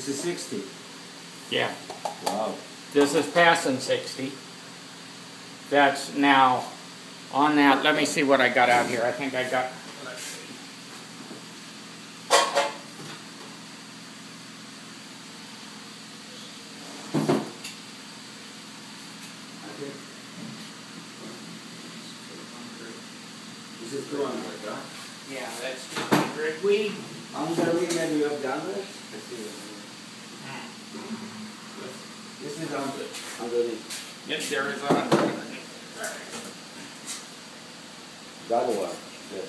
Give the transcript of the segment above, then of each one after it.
is 60. Yeah. Wow. This is passing 60. That's now on that. Let me see what I got out here. I think I got, let's see. This is 200, huh? Yeah, that's 200. We Underneath maybe you have done it? This is 100. Underneath. yes, there is 100. The other one. Yeah.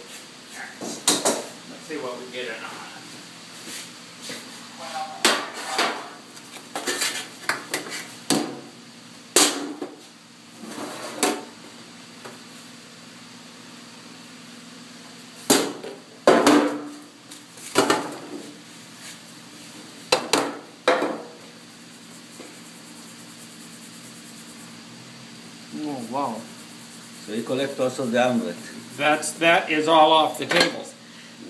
Let's see what we get in on. Oh, wow. So you collect also the 100. That is all off the tables.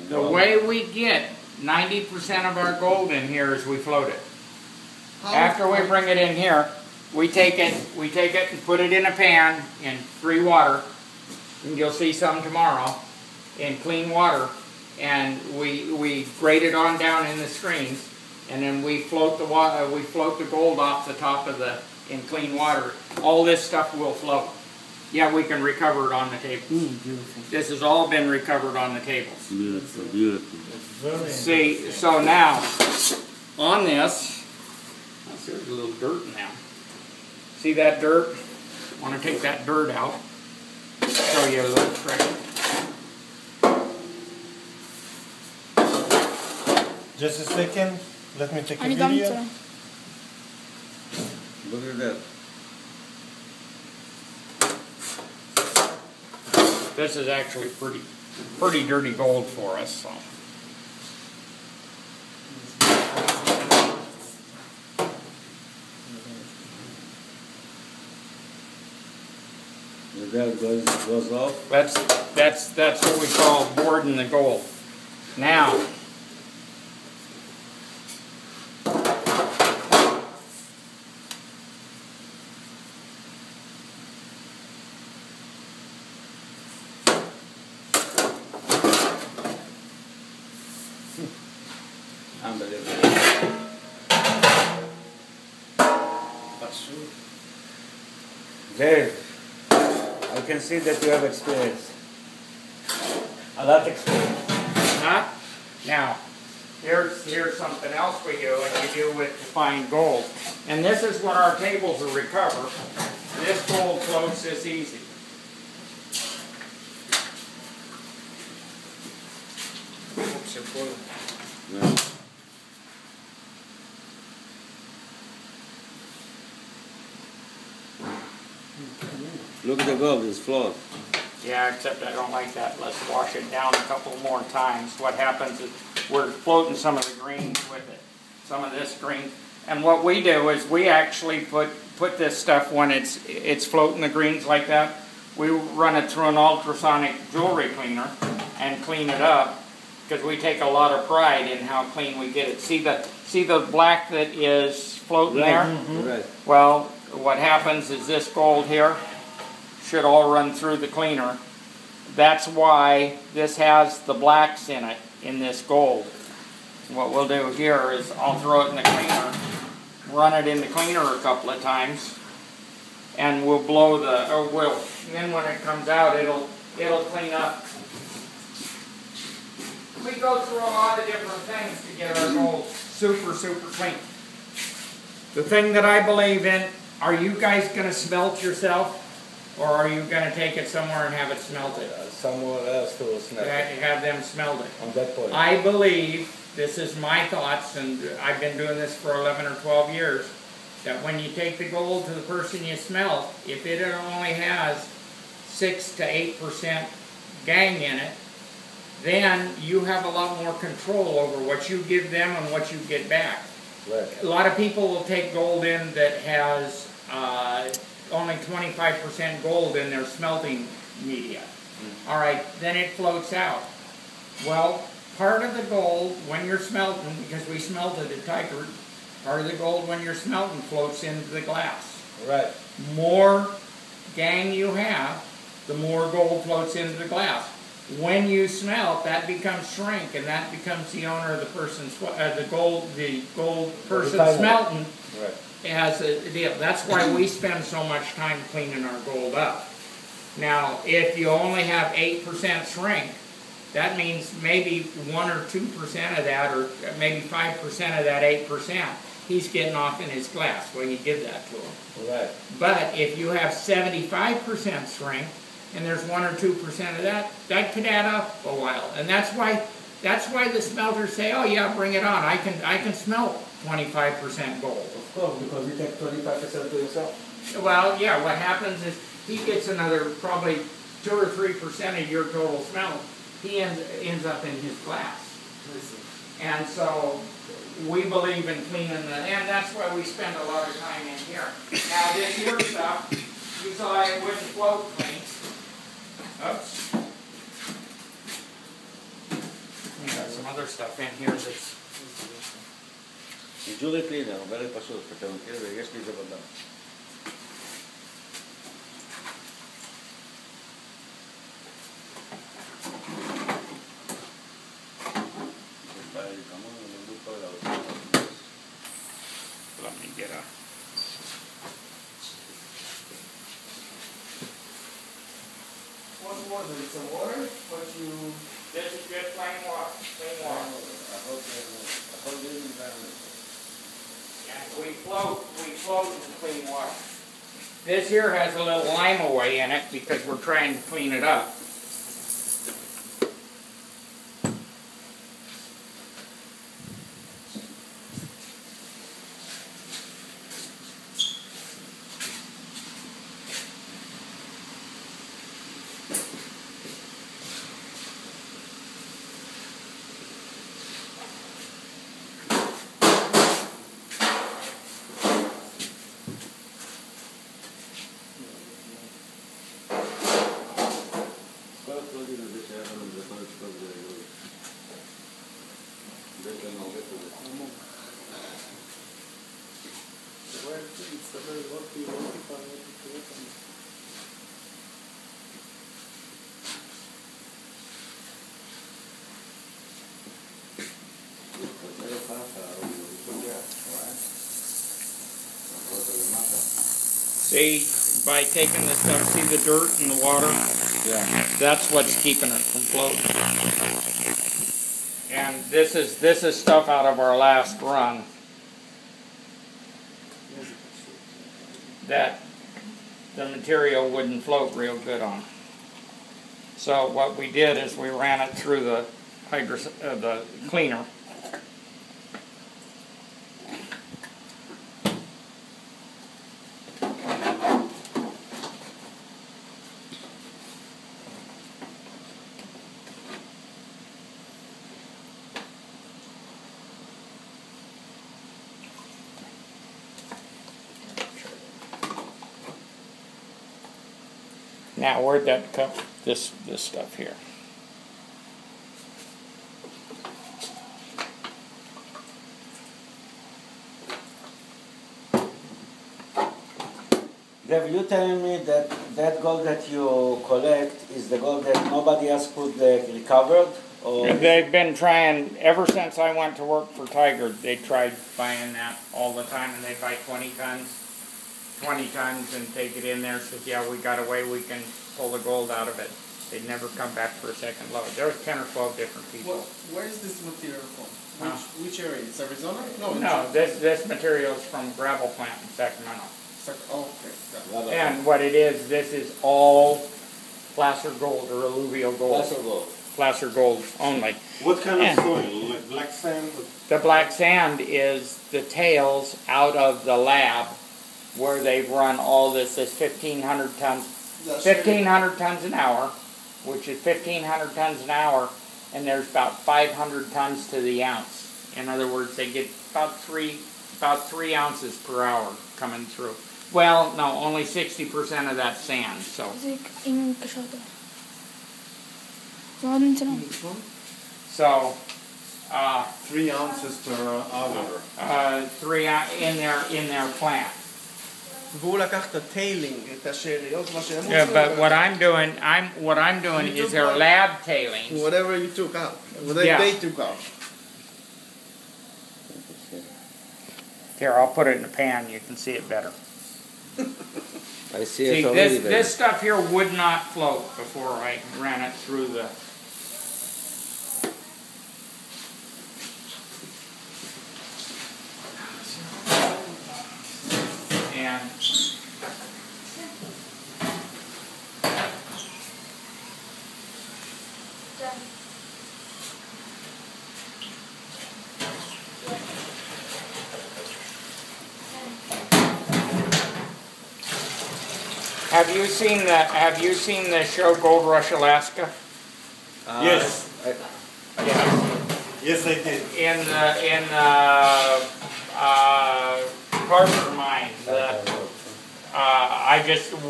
The way we get 90% of our gold in here is we float it. After we bring it in here, we take it and put it in a pan in 3 water, and you'll see some tomorrow, in clean water, and we grate it on down in the screens, and then we float the water, we float the gold off the top of the in clean water. All this stuff will float. Yeah, we can recover it on the table. Beautiful. This has all been recovered on the tables. Beautiful, beautiful. See, so now, on this, there's a little dirt now. See that dirt? I want to take that dirt out. Show you a little trick. Just a second. Let me take a Они там video. Look at that. This is actually pretty dirty gold for us. So. That goes off. That's what we call boarding the gold. Now, Unbelievable. Dave, I can see that you have experience. A lot of experience. huh? Now, here's something else we do, and we do with fine gold. And this is what our tables will recover. This gold floats this easy. Yeah. Look at the gold, it's flawed. Yeah, except I don't like that. Let's wash it down a couple more times. What happens is we're floating some of the greens with it, some of this green. And what we do is we actually put this stuff when it's floating the greens like that. We run it through an ultrasonic jewelry cleaner and clean it up, because we take a lot of pride in how clean we get it. See the black that is floating there? Mm-hmm. Right. Well, what happens is this gold here should all run through the cleaner. That's why this has the blacks in it, in this gold. What we'll do here is I'll throw it in the cleaner, run it in the cleaner a couple of times, and we'll blow the, and then when it comes out, it'll clean up. We go through a lot of different things to get our gold super clean. The thing that I believe in, are you guys going to smelt yourself? Or are you going to take it somewhere and have it smelted? Somewhere else to smell it. Have them smelt it. On that point. I believe, this is my thoughts, and I've been doing this for 11 or 12 years, that when you take the gold to the person you smelt, if it only has 6 to 8% gang in it, then you have a lot more control over what you give them and what you get back. Right. A lot of people will take gold in that has only 25% gold in their smelting media. All right, then it floats out. Well, part of the gold, when you're smelting, because we smelted at Tiger, Part of the gold when you're smelting floats into the glass. Right. More gang you have, the more gold floats into the glass. When you smelt, that becomes shrink, and that becomes the owner of the person's the gold person smelting. Right. Has a deal. That's why we spend so much time cleaning our gold up. Now, if you only have 8% shrink, that means maybe 1 or 2% of that, or maybe 5% of that 8%, he's getting off in his glass when you give that to him. Right. But if you have 75% shrink, and there's 1 or 2% of that, that could add up a while. And that's why the smelters say, oh yeah, bring it on. I can smelt 25% gold. Of course, because you take 25% to yourself. Well, yeah, what happens is he gets another probably 2 or 3% of your total smelt. He ends up in his glass. And so we believe in cleaning and that's why we spend a lot of time in here. Now this here stuff, you saw it wouldn't float clean. Oops. We got some other stuff in here that's... ג'ולי קלינר, very פשוט, אתה מכיר, ויש לי את זה בדם. Let me get a... What water? It's a water? What you... This is just plain water. Plain water. And we float in clean water. This here has a little lime away in it because we're trying to clean it up. See, by taking this stuff, see the dirt and the water? Yeah. That's what's keeping it from floating. And this is stuff out of our last run that the material wouldn't float real good on. So what we did is we ran it through the the cleaner. Now, where'd that come? This stuff here. Dave, you telling me that that gold that you collect is the gold that nobody else could recovered? Or They've been trying, ever since I went to work for Tiger, they tried buying that all the time, and they buy 20 tons and take it in there, says, yeah, we got away, we can pull the gold out of it. They'd never come back for a second load. There was 10 or 12 different people. Where is this material from? Which area? It's Arizona? No, this material is from gravel plant in Sacramento. Okay. And what it is, this is all placer gold or alluvial gold. placer gold? Placer gold only. What kind of soil? Like black sand? The black sand is the tails out of the lab where they've run all this 1,500 tons. 1,500 tons an hour, which is 1,500 tons an hour, and there's about 500 tons to the ounce. In other words, they get about three ounces per hour coming through. Well, no, only 60% of that sand. So. So 3 ounces per hour. 3 in their plant. והוא לקח את הטיילינג, את השאריות, מה שהם Yeah, עושים. but what I'm doing is their lab tailings. Whatever you took out. Whatever they took out. Here, I'll put it in the pan. You can see it better. I see See, it already. this stuff here would not float before I ran it through the. And Have you seen the show Gold Rush Alaska? Yes. Yes, I did. In the Carter mine.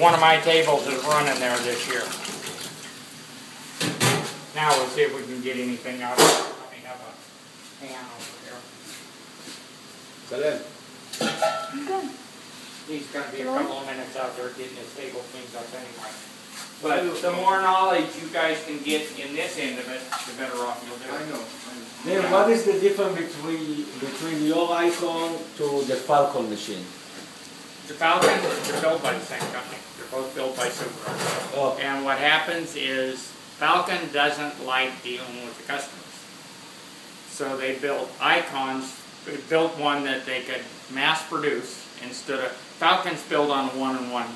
One of my tables is running there this year. Now we'll see if we can get anything out of it. Let me have a pan over here. He's going to be a couple of minutes out there getting his table cleaned up anyway. But the more knowledge you guys can get in this end of it, the better off you'll do. I know. Then what is the difference between your icon to the Falcon machine? The Falcons are built by the same company. They're both built by Super. Oh. And what happens is Falcon doesn't like dealing with the customers. So they built icons, they built one that they could mass produce instead of, Falcon's built on a one-on-one.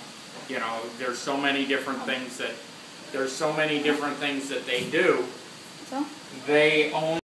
You know, there's so many different things that they do. They only